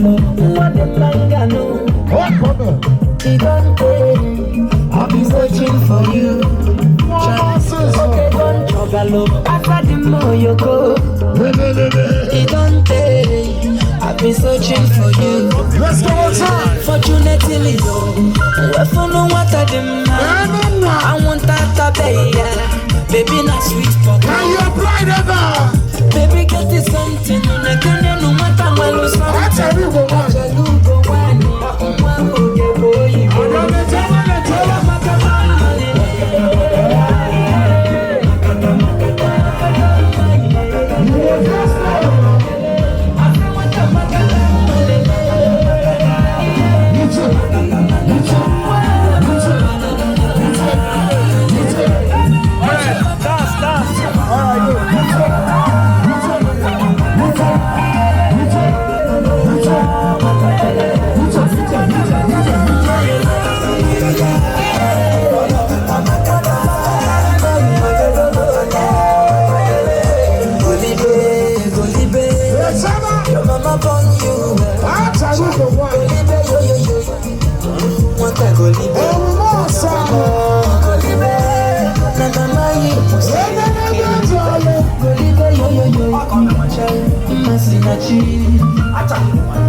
what the mangano. He don't pay. I'll be searching for you. Okay, don't trouble. After the more you go. He don't pay. I've been searching for you. Let's go on time. Fortunately, I don't what I demand. I want that baby, not sweet for me. Can you apply that? Baby, get this something. I can't no matter what you say. I tell you what.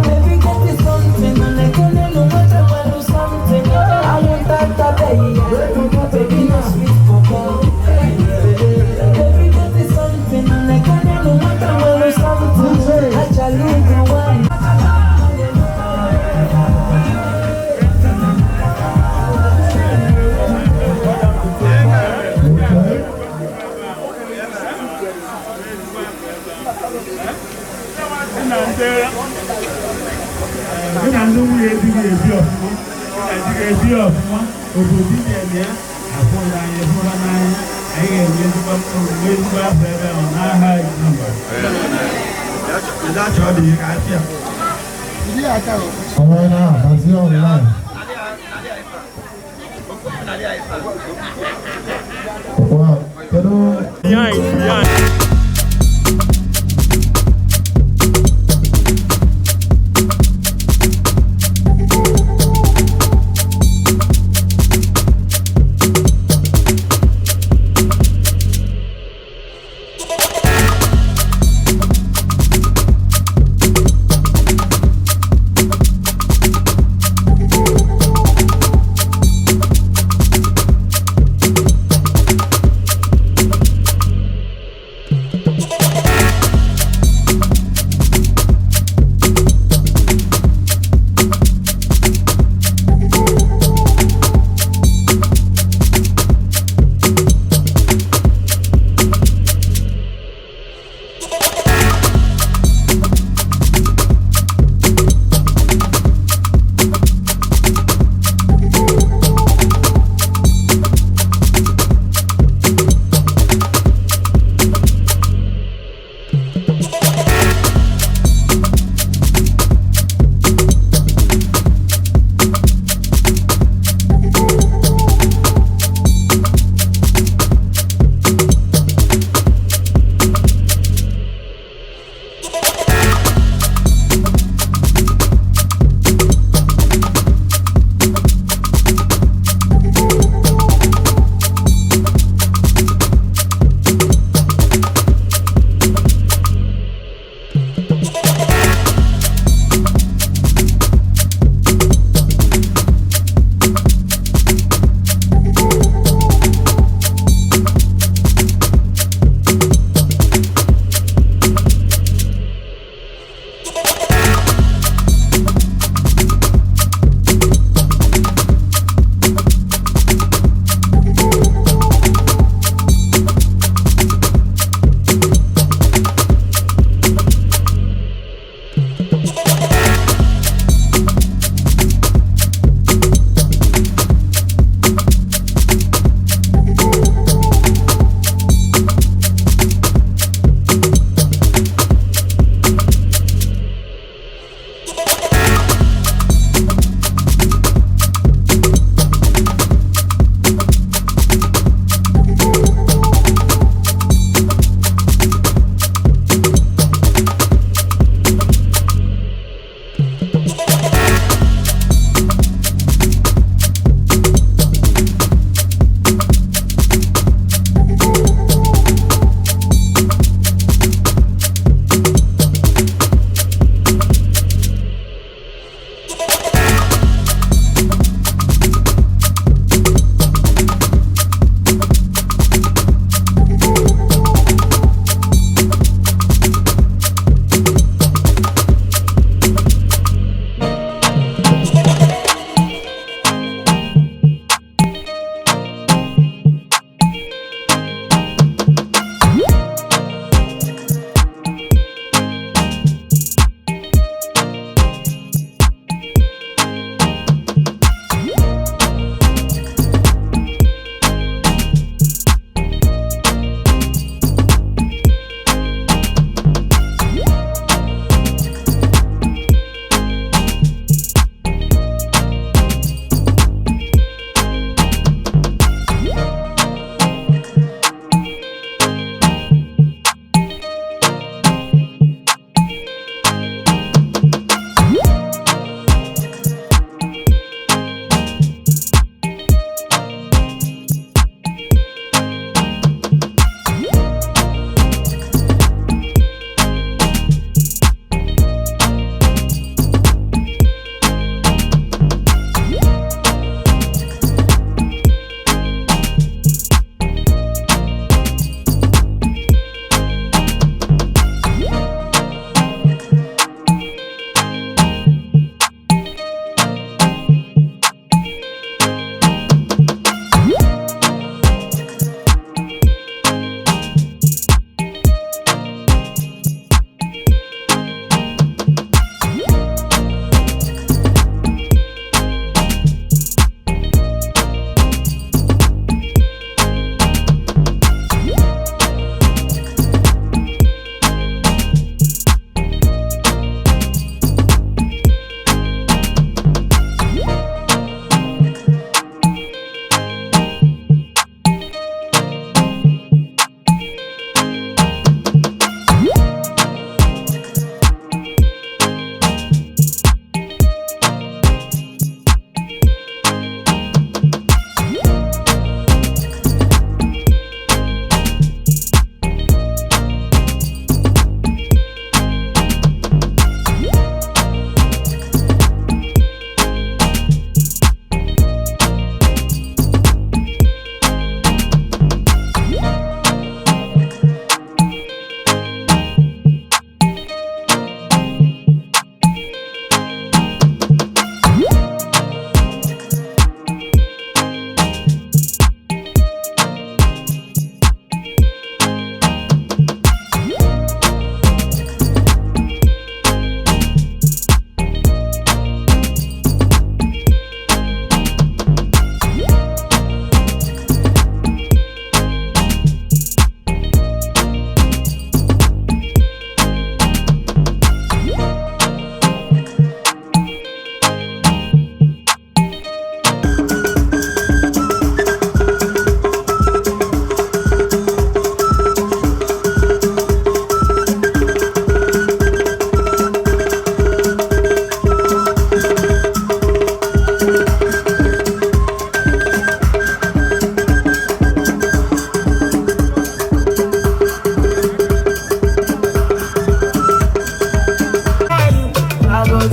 Baby, get this something, and I can't no matter what you something. I want that baby, no sweet for baby, get this something, and I can't no matter what you something. I shall lose the one.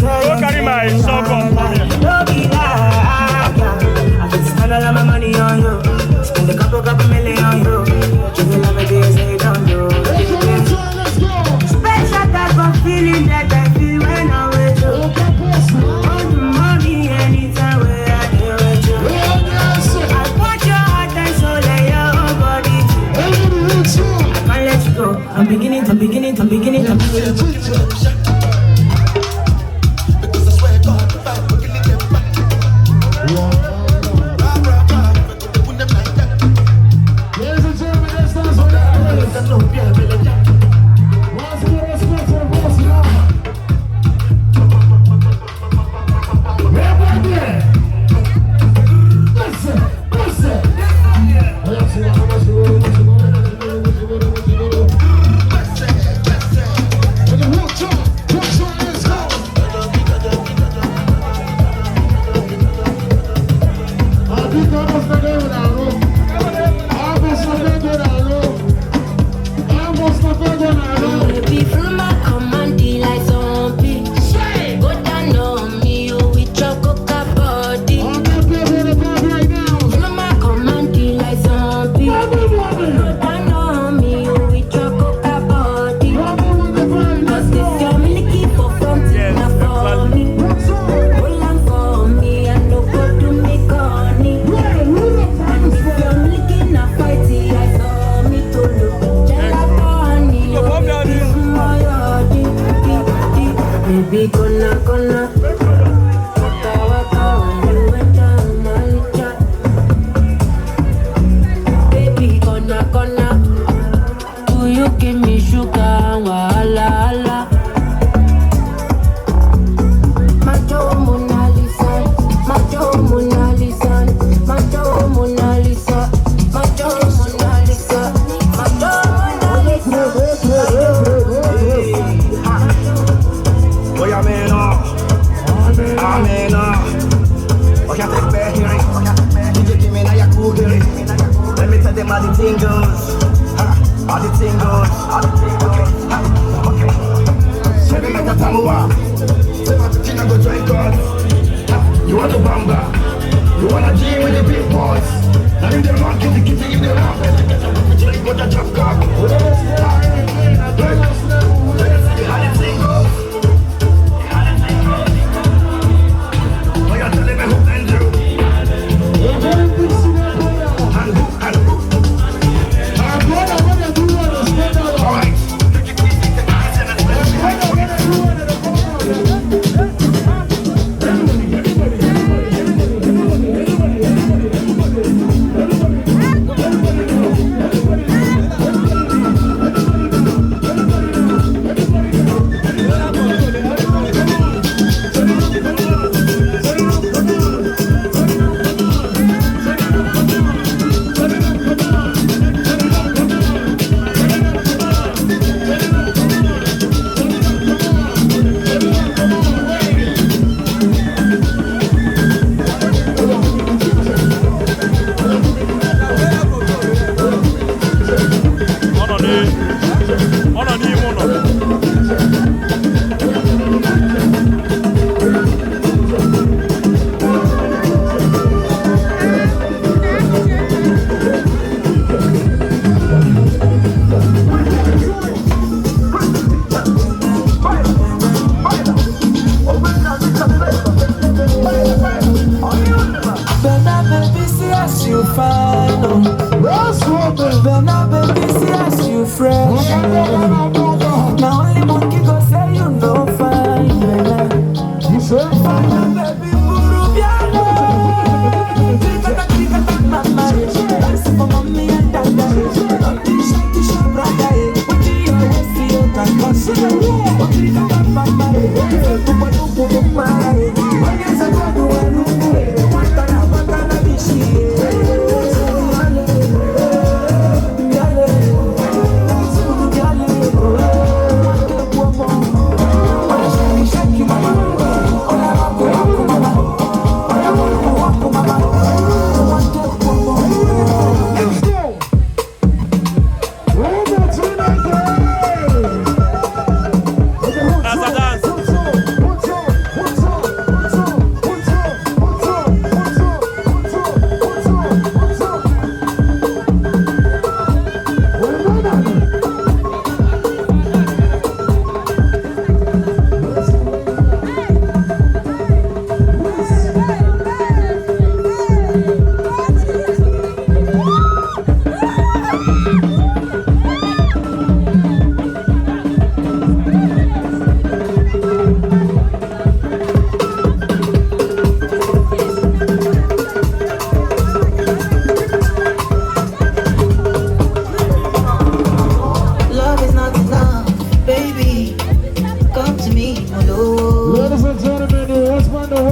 Don't carry my sock on for me. Don't be like, I can spend all of my money on you. Spend a couple million on you. Give you love a day, say don't do. Special type of feeling that I feel when I'm with you. Want the money anytime where I deal with you. I want your heart and soul and your body too. I can't let you go. I'm beginning to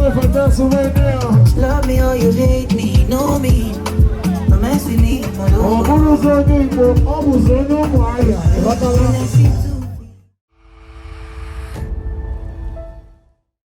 away from dancing right now. Love me or you hate me, know me. Don't mess with me, Oh, who's on me, bro? Almost on no fire.